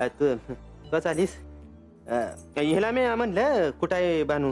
तू कस आलीस? ह्याला मी म्हणलं कुठं आहे बानू?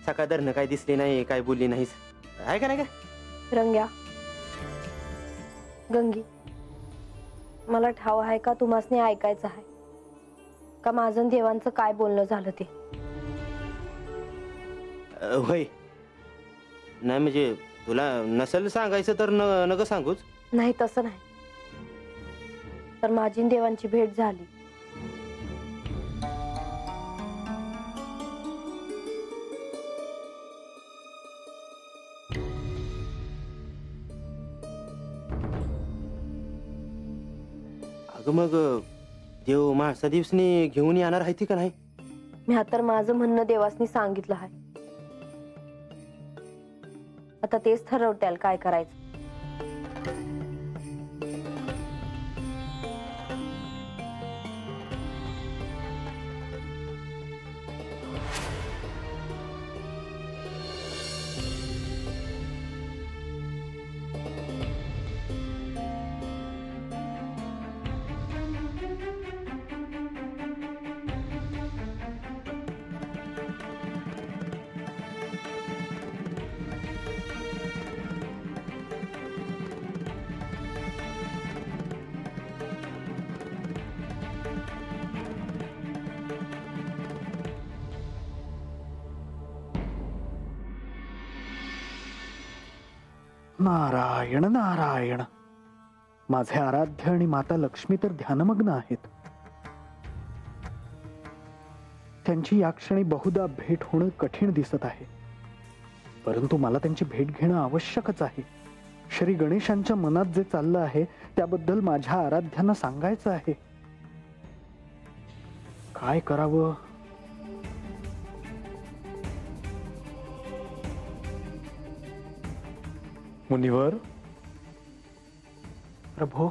सकाळ धरणं काय दिसली नाही, काय बोलली नाहीस, आहे का नाही का? रंग्या, गंगी, मला ठाव आहे का तुम्हासनी ऐकायचं आहे का माझं देवांचं काय बोलणं झालं ते? होय. नाही म्हणजे तुला नसेल सांगायचं तर नग सांगूच. नाही तसं नाही, तर माझी देवांची भेट झाली. अगं मग देव माणसा दिवसनी घेऊन येणार आहे ती का नाही? मी तर माझं म्हणणं देवासनी सांगितलं आहे. आता तेच ठरवत्याल काय करायचं. नारायण नारायण. माझे आराध्य आणि माता लक्ष्मी तर ध्यानमग्न आहेत. त्यांची या क्षणी बहुधा भेट होणं कठीण दिसत आहे, परंतु मला त्यांची भेट घेणं आवश्यकच आहे. श्री गणेशांच्या मनात जे चाललं आहे त्याबद्दल माझ्या आराध्यांना सांगायचं आहे. काय करावं? मुनिवर, प्रभो,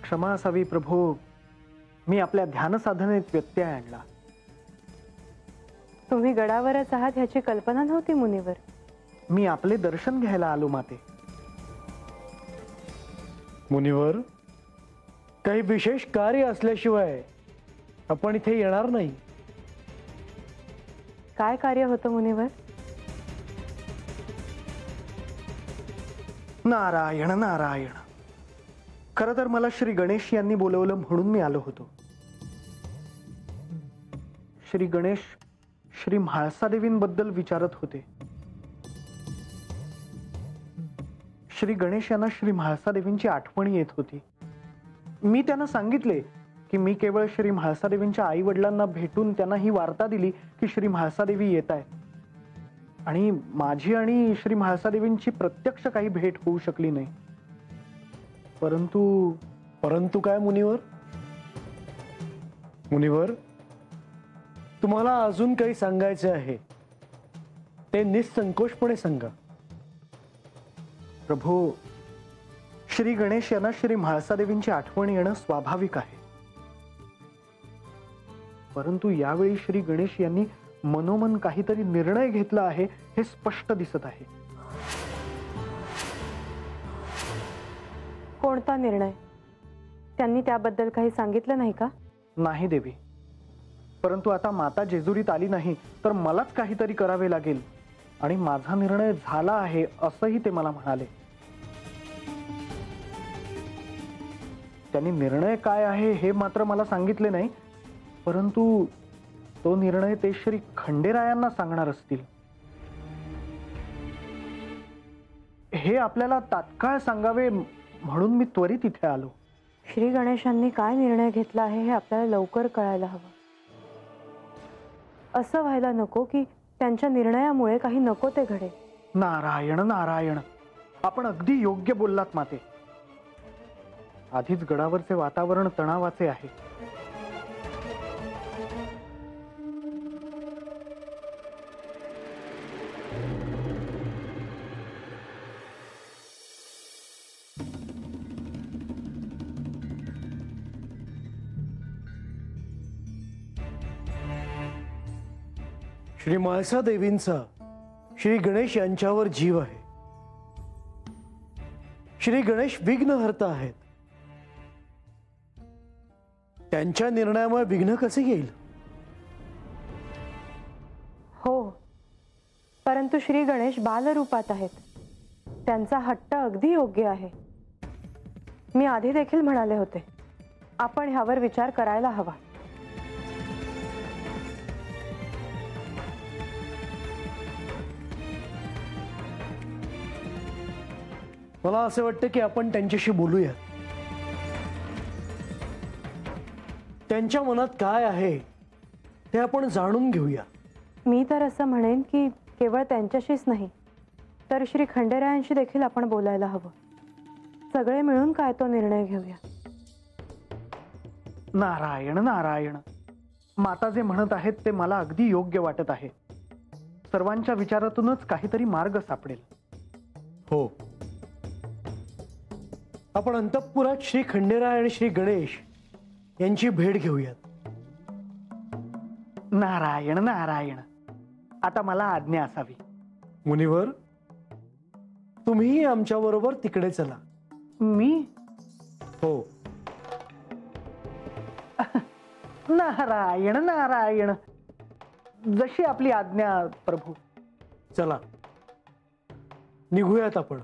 क्षमा असावी प्रभो. मी आपल्या ध्यान साधनेत व्यत्यय आणला. तुम्ही गडावरच आहात ह्याची कल्पना नव्हती मुनिवर. मी आपले दर्शन घ्यायला आलो माते. मुनिवर, काही विशेष कार्य असल्याशिवाय आपण इथे येणार नाही. काय कार्य होतं मुनिवर? नारायण नारायण. खरं तर मला श्री गणेश यांनी बोलवलं म्हणून मी आलो होतो. श्री गणेश श्री म्हाळसादेवींबद्दल विचारत होते. श्री गणेश यांना श्री म्हाळसादेवींची आठवण येत होती. मी त्यांना सांगितले की मी केवळ श्री म्हाळसादेवींच्या आई वडिलांना भेटून त्यांना ही वार्ता दिली की श्री म्हाळसादेवी येत आहे, आणि माझी आणि श्री म्हाळसादेवींची प्रत्यक्ष काही भेट होऊ शकली नाही. परंतु काय मुनिवर? मुनिवर, तुम्हाला अजून काही सांगायचे आहे ते निसंकोचपणे सांगा. प्रभू, श्री गणेश यांना श्री म्हाळसादेवींची आठवण येणं स्वाभाविक आहे, परंतु यावेळी श्री गणेश यांनी मनोमन काहीतरी निर्णय घेतला आहे हे स्पष्ट दिसत आहे. कोणता निर्णय? त्यांनी त्याबद्दल काही सांगितलं नाही का? नाही देवी, परंतु आता माता जेजुरीत आली नाही तर मलाच काहीतरी करावे लागेल आणि माझा निर्णय झाला आहे असंही ते मला म्हणाले. त्यांनी निर्णय काय आहे हे मात्र मला सांगितले नाही, परंतु तो निर्णय ते श्री खंडेरायांना सांगणार असतील. हे आपल्याला तात्काळ सांगावे म्हणून मी त्वरित इथे आलो. श्री गणेशांनी काय निर्णय घेतला आहे हे आपल्याला लवकर कळायला हवं. असं व्हायला नको की त्यांच्या निर्णयामुळे काही नको ते घडे. नारायण नारायण. आपण अगदी योग्य बोललात माते. आधीच गडावरचे वातावरण तणावाचे आहे. श्री म्हाळसा देवींचा श्री गणेश यांच्यावर जीव आहे. श्री गणेश विघ्नहर्ता आहेत. त्यांच्या निर्णयामुळे विघ्न कसे येईल? हो, परंतु श्री गणेश बालरूपात आहेत. त्यांचा हट्ट अगदी योग्य आहे. मी आधी देखील म्हणाले होते, आपण ह्यावर विचार करायला हवा. मला असे वाटतं की आपण त्यांच्याशी बोलूया. त्यांच्या मनात काय आहे ते आपण जाणून घेऊया. मी तर असं म्हणेन की केवळ त्यांच्याशीच नाही, तर श्री खंडेरायांशी देखील आपण बोलायला हवं. सगळे मिळून काय तो निर्णय घेऊया. नारायण नारायण, माता जे म्हणत आहेत ते मला अगदी योग्य वाटत आहे. सर्वांच्या विचारातूनच काहीतरी मार्ग सापडेल. हो, आपण अंतःपुरात श्री खंडेराय आणि श्री गणेश यांची भेट घेऊयात. नारायण नारायण, आता मला आज्ञा असावी. मुनिवर, तुम्हीही आमच्या बरोबर तिकडे चला. मी? हो. नारायण नारायण, जशी आपली आज्ञा प्रभू. चला निघूयात आपण.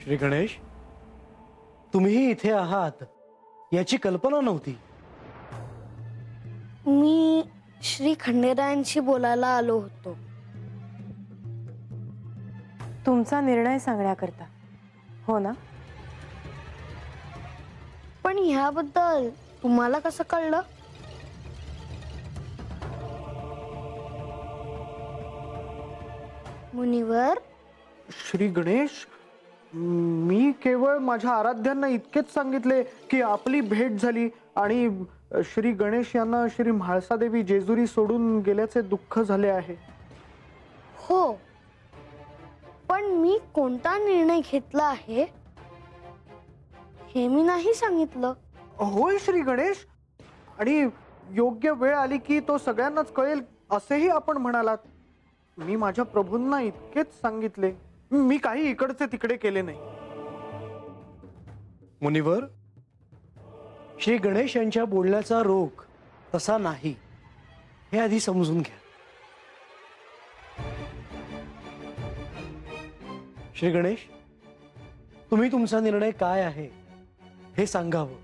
श्री गणेश, तुम्हीही इथे आहात याची कल्पना नव्हती. मी श्री खंडेरायांशी बोलायला आलो होतो. तुमचा निर्णय सांगण्याकरता, हो ना? पण ह्याबद्दल तुम्हाला कसं कळलं? मुनिवर, श्री गणेश, मी केवळ माझ्या आराध्यांना इतकेच सांगितले की आपली भेट झाली आणि श्री गणेश यांना श्री म्हाळसादेवी जेजुरी सोडून गेल्याचे दुःख झाले आहे. हो, पण मी कोणता निर्णय घेतला आहे हे मी नाही सांगितलं. होय श्री गणेश, आणि योग्य वेळ आली की तो सगळ्यांनाच कळेल असेही आपण म्हणालात. मी माझ्या प्रभूंना इतकेच सांगितले. मी काही इकडचे तिकडे केले नाही. मुनिवर, श्री गणेश यांच्या बोलण्याचा रोग तसा नाही हे आधी समजून घ्या. श्री गणेश, तुम्ही तुमचा निर्णय काय आहे हे सांगावं.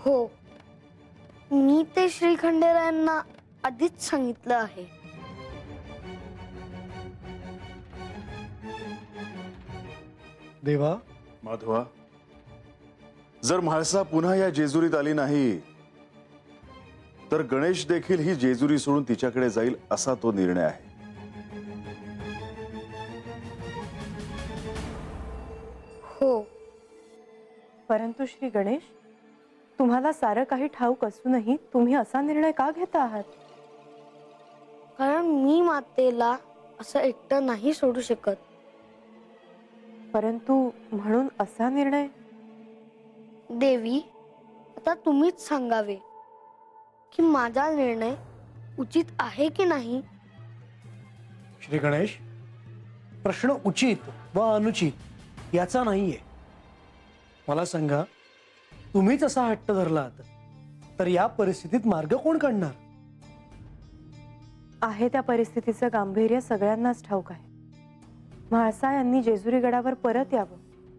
हो, मी ते श्री खंडेरायांना आधीच सांगितलं आहे. देवा, माधवा, जर म्हाळसा पुन्हा या जेजुरीत आली नाही तर गणेश देखील ही जेजुरी सोडून तिच्याकडे जाईल असा तो निर्णय आहे. हो, परंतु श्री गणेश, तुम्हाला सारं काही ठाऊक असूनही तुम्ही असा निर्णय का घेता आहात? कारण मी मातेला असं एकटं नाही सोडू शकत. परंतु म्हणून असा निर्णय? देवी, आता तुम्हीच सांगावे की माझा निर्णय उचित आहे की नाही. श्री गणेश, प्रश्न उचित व अनुचित याचा नाहीये. मला सांगा, तुम्हीच असा हट्ट धरलात तर या परिस्थितीत मार्ग कोण काढणार? आहे त्या परिस्थितीचं गांभीर्य सगळ्यांनाच ठाऊक आहे. म्हाळसा यांनी जेजुरी गडावर परत यावं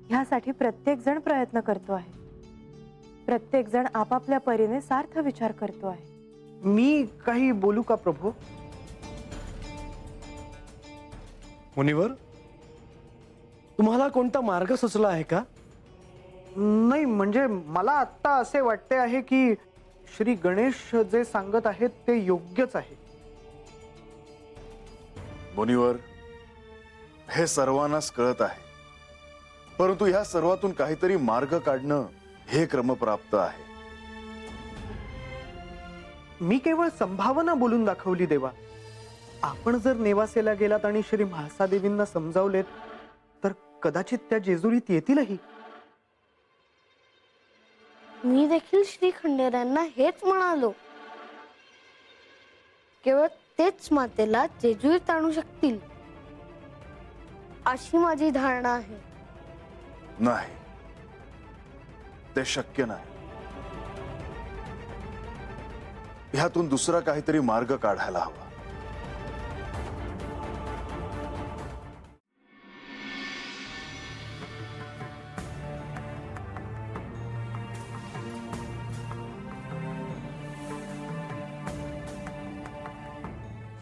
ह्यासाठी प्रत्येक जण प्रयत्न करतो आहे. प्रत्येक जण आपापल्या परीने सार्थ विचार करतो आहे. मी काही बोलू का प्रभू? मुनिवर, तुम्हाला कोणता मार्ग सुचला आहे का? नाही म्हणजे मला आत्ता असे वाटते आहे की श्री गणेश जे सांगत आहेत ते योग्यच आहे. मुनिवर, हे सर्वांनाच कळत आहे, परंतु ह्या सर्वातून काहीतरी मार्ग काढणं हे क्रमप्राप्त आहे. मी केवळ संभावना बोलून दाखवली देवा. आपण जर नेवासेला गेलात आणि श्री म्हाळसा देवींना समजावलेत तर कदाचित त्या जेजुरीत येतीलही. मी देखील श्री खंडेरायांना हेच म्हणालो. केवळ तेच मातेला जेजुरीत आणू शकतील अशी माझी धारणा आहे. नाही, ते शक्य नाही. ह्यातून दुसरा काहीतरी मार्ग काढायला हवा.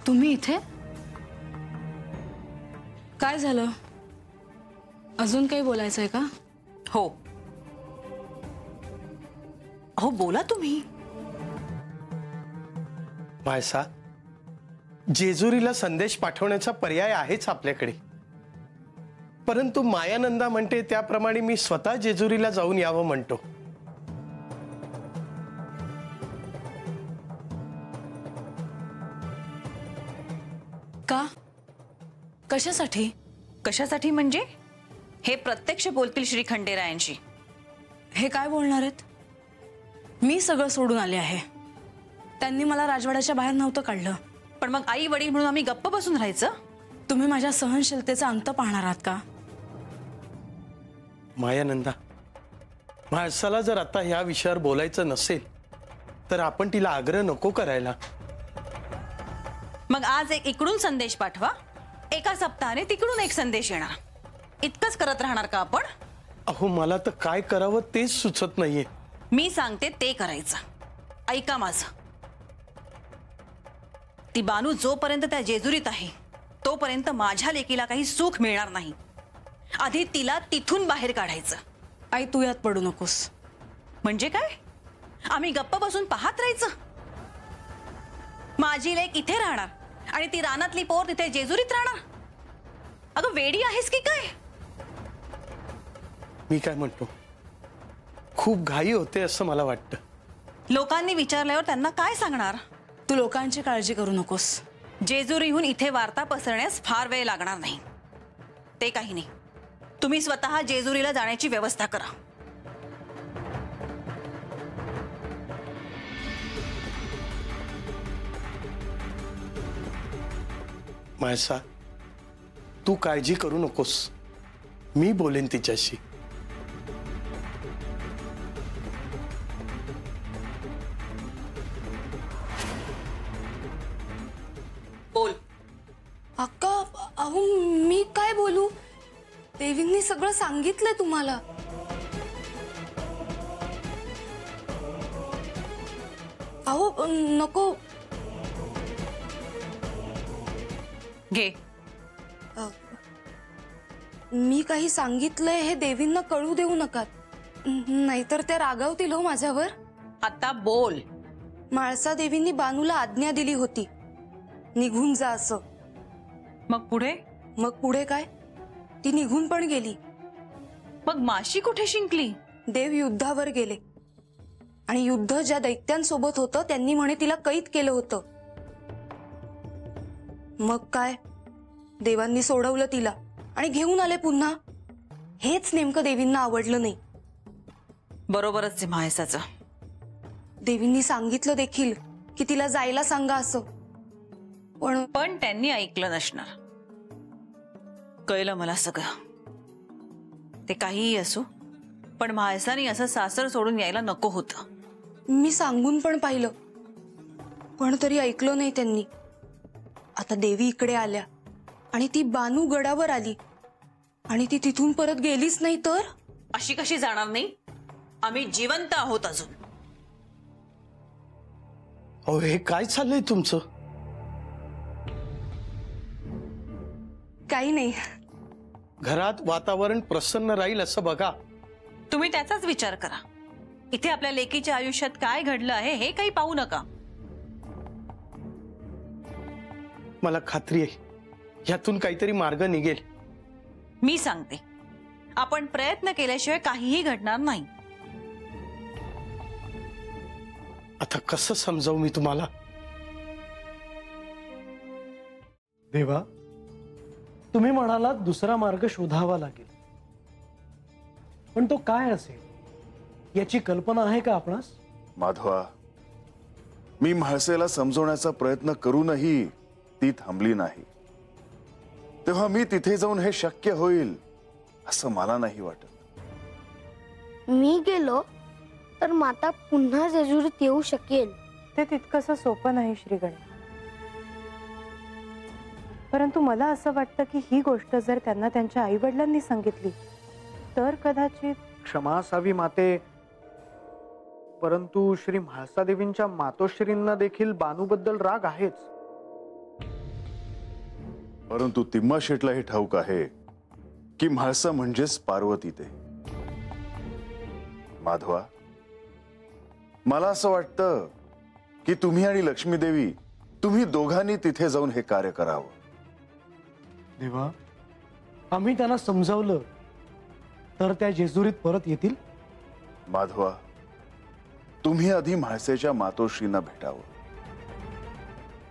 तुम्ही इथे काय झालं? अजून काही बोलायचंय का? हो हो, बोला तुम्ही. म्हाळसा, जेजुरीला संदेश पाठवण्याचा पर्याय आहेच आपल्याकडे, परंतु मायानंदा म्हणते त्याप्रमाणे मी स्वतः जेजुरीला जाऊन यावं म्हणतो. का? कशासाठी? कशासाठी म्हणजे? हे प्रत्यक्ष बोलतील श्री खंडेरायांशी. हे काय बोलणार आहेत? मी सगळं सोडून आले आहे. त्यांनी मला राजवाड्याच्या बाहेर नव्हतं काढलं. पण मग आई वडील म्हणून आम्ही गप्प बसून राहायचं? तुम्ही माझ्या सहनशीलतेचा अंत पाहणार आहात का? मायानंदा, म्हाळसाला जर आता ह्या विषयावर बोलायचं नसेल तर आपण तिला आग्रह नको करायला. मग आज एक इकडून संदेश पाठवा, एका सप्ताहाने तिकडून एक संदेश येणार. इतकंच करत राहणार का आपण? अहो, मला तर काय करावं तेच सुचत नाहीये. मी सांगते ते करायचं. ऐका माझं. ती बानू जोपर्यंत त्या जेजुरीत आहे तोपर्यंत माझ्या लेकीला काही सुख मिळणार नाही. आधी तिला तिथून बाहेर काढायचं. आई, तू यात पडू नकोस. म्हणजे काय? आम्ही गप्प बसून पाहत राहायचं? माझी लेक इथे राहणार आणि ती रानातली पोर तिथे जेजुरीत राहणार? अगं, वेडी आहेस की काय? मी काय म्हणतो, खूप घाई होते असं मला वाटतं. लोकांनी विचारल्यावर त्यांना काय सांगणार? तू लोकांची काळजी करू नकोस. जेजुरीहून इथे वार्ता पसरण्यास फार वेळ लागणार नाही. ते काही नाही, तुम्ही स्वतः जेजुरीला जाण्याची व्यवस्था करा. म्हाळसा, तू काळजी करू नकोस. मी बोलेन तिच्याशी. बोल. अक्का, अहो मी काय बोलू? देवींनी सगळं सांगितलंय तुम्हाला. अहो नको. घे. मी काही सांगितलंय हे देवींना कळू देऊ नका, नाहीतर त्या रागावतील हो माझ्यावर. आता बोल. म्हाळसा देवींनी बानूला आज्ञा दिली होती निघून जा असं. मग पुढे? मग पुढे काय? ती निघून पण गेली. मग माशी कुठे शिंकली? देव युद्धावर गेले आणि युद्ध ज्या दैत्यांसोबत होतं त्यांनी म्हणे तिला कैद केलं होतं. मग काय, देवांनी सोडवलं तिला आणि घेऊन आले पुन्हा. हेच नेमकं देवींना आवडलं नाही. बरोबरच आहे म्हाळसाचं. देवींनी सांगितलं देखील की तिला जायला सांगा असं, पण त्यांनी ऐकलं नसणार. कळलं मला सगळं. ते काहीही असो, पण म्हाळसानी असं सासर सोडून यायला नको होतं. मी सांगून पण पाहिलं, पण तरी ऐकलं नाही त्यांनी. आता देवी इकडे आल्या आणि ती बानू गडावर आली आणि ती तिथून परत गेलीच नाही तर? अशी कशी जाणार नाही? आम्ही जिवंत आहोत अजून. अहो, हे काय चाललंय तुमचं? काही नाही. घरात वातावरण प्रसन्न राहील असं बघा. तुम्ही त्याचाच विचार करा. इथे आपल्या लेकीच्या आयुष्यात काय घडलं आहे हे काही पाहू नका. मला खात्री आहे यातून काहीतरी मार्ग निघेल. मी सांगते, आपण प्रयत्न केल्याशिवाय काहीही घडणार नाही. आता कसं समजावू मी तुम्हाला? देवा, तुम्ही म्हणालात दुसरा मार्ग शोधावा लागेल, पण तो काय असेल याची कल्पना आहे का आपणास? माधवा, मी म्हाळसेला समजवण्याचा प्रयत्न करूनही ती थांबली नाही. तेव्हा मी तिथे जाऊन हे शक्य होईल असं मला नाही वाटत. मी गेलो तर माता पुन्हा जेजुरीत येऊ शकेल. ते तितकंसं सोपं नाही श्री गणेश. परंतु मला असं वाटतं की ही गोष्ट जर त्यांना त्यांच्या आई वडिलांनी सांगितली तर कदाचित. क्षमा असावी माते, परंतु श्री म्हाळसा देवींच्या मातोश्रींना देखील बानूबद्दल राग आहेच. परंतु तिम्मा शेटला हे ठाऊक आहे की म्हाळसा म्हणजेच पार्वती ते. माधवा, मला असं वाटतं की तुम्ही आणि लक्ष्मी देवी तुम्ही दोघांनी तिथे जाऊन हे कार्य करावं. देवा, आम्ही त्यांना समजावलं तर त्या जेजुरीत परत येतील? माधवा, तुम्ही आधी म्हाळसेच्या मातोश्रींना भेटावं.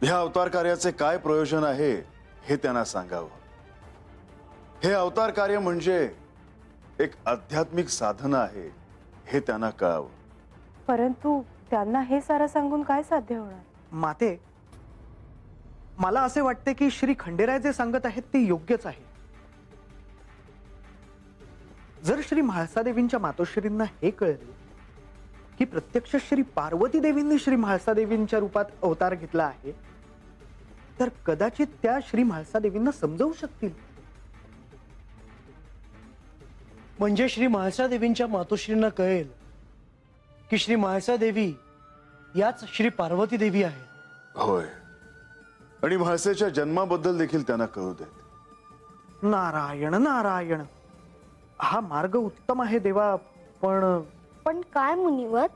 ह्या अवतार कार्याचे काय प्रयोजन आहे हे त्यांना सांगावं. हे अवतार कार्य म्हणजे एक आध्यात्मिक साधना आहे हे त्यांना कळावं. परंतु त्यांना हे सारं सांगून काय साध्य होणार? माते, मला असे वाटते की श्री खंडेराय जे सांगत आहेत ते योग्यच आहे. जर श्री म्हाळसा देवींच्या मातोश्रींना हे कळले की प्रत्यक्ष श्री पार्वती देवींनी श्री म्हाळसा देवींच्या रूपात अवतार घेतला आहे, तर कदाचित त्या श्री म्हाळसा देवींना समजावू शकतील. म्हणजे श्री म्हाळसा देवींच्या मातोश्रींना कळेल की श्री म्हाळसा देवी याच श्री पार्वती देवी आहेत. होय, आणि म्हाळसेच्या जन्माबद्दल देखील त्यांना कळू देत. नारायण नारायण, हा मार्ग उत्तम आहे देवा. पण काय मुनिवर,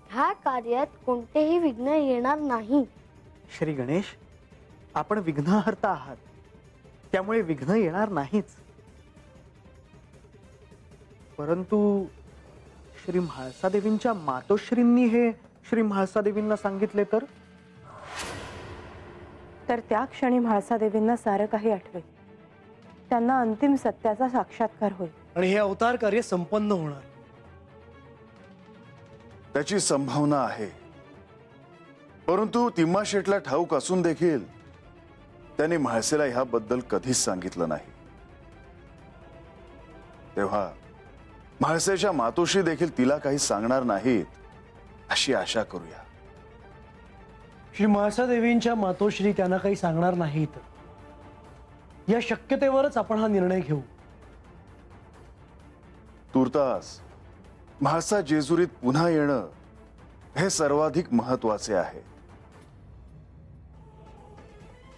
ह्या कार्यात कोणतेही विघ्न येणार नाही. श्री गणेश, आपण विघ्नहर्ता आहात, त्यामुळे विघ्न येणार नाहीच. परंतु श्री म्हाळसा देवींच्या मातोश्रींनी हे श्री म्हाळसा देवींना सांगितले तर त्या क्षणी म्हाळसा देवींना सारं काही आठवेल. त्यांना अंतिम सत्याचा साक्षात्कार होईल आणि हे अवतार कार्य संपन्न होणार. त्याची संभावना आहे. परंतु तिम्मा शेटला ठाऊक असून देखील त्याने म्हाळसेला ह्याबद्दल कधीच सांगितलं नाही. तेव्हा म्हाळसेच्या मातोश्री देखील तिला काही सांगणार नाहीत अशी आशा करूया. श्री म्हाळसा देवींच्या मातोश्री त्यांना काही सांगणार नाहीत या शक्यतेवरच आपण हा निर्णय घेऊ. तुर्तास म्हाळसा जेजुरीत पुन्हा येणं हे सर्वाधिक महत्वाचे आहे.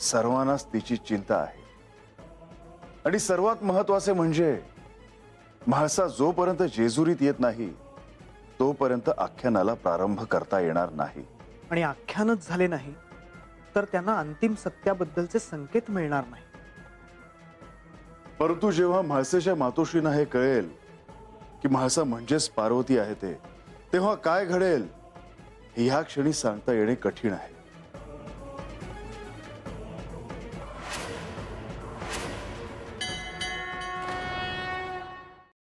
सर्वांनाच तिची चिंता आहे. आणि सर्वात महत्वाचे म्हणजे म्हाळसा जोपर्यंत जेजुरीत येत नाही तोपर्यंत आख्यानाला प्रारंभ करता येणार नाही. आणि आख्यानच झाले नाही तर त्यांना अंतिम सत्याबद्दलचे संकेत मिळणार नाही. परंतु जेव्हा म्हाळसेच्या मातोश्रींना हे कळेल की म्हाळसा म्हणजेच पार्वती आहे तेव्हा काय घडेल ह्या क्षणी सांगता येणे कठीण आहे.